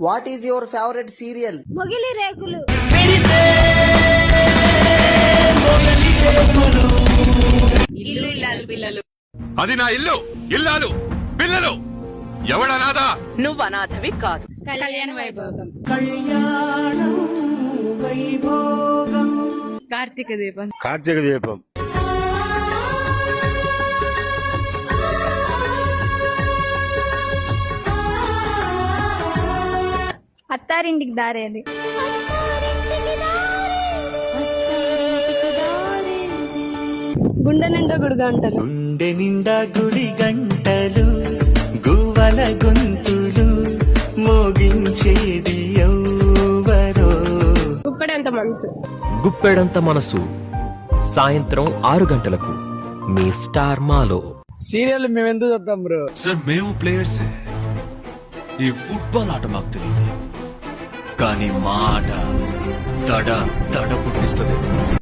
What is your favourite serial? Mogili Rekulu. Illu ఇల్లాలు పిల్లలు. అది నా ఇల్లు ఇల్లాలు పిల్లలు. ఎవడనాదా? నువ్వు అనాథవి కాదు. కళ్యాణ వైభోగం. కార్తీక దీపం. కార్తీక దీపం. అత్తారింటికి దారేది. గుండె నిండా గుడి గంటలు. గుండె నిండా గుడి గంటలు, గువ్వల గొంతులు మోగించేది ఎవ్వరో. గుప్పెడంత మనసు. గుప్పెడంత మనసు సాయంత్రం 6 గంటలకు మీ స్టార్ మాలో. సీరియల్ మేము ఎందుకు చూద్దాం బ్రో? సార్ మేము ప్లేయర్స్. ఈ ఫుట్బాల్ ఆట మాకు తెలియదు, కానీ మా ఆట దడ పుట్టిస్తుంది.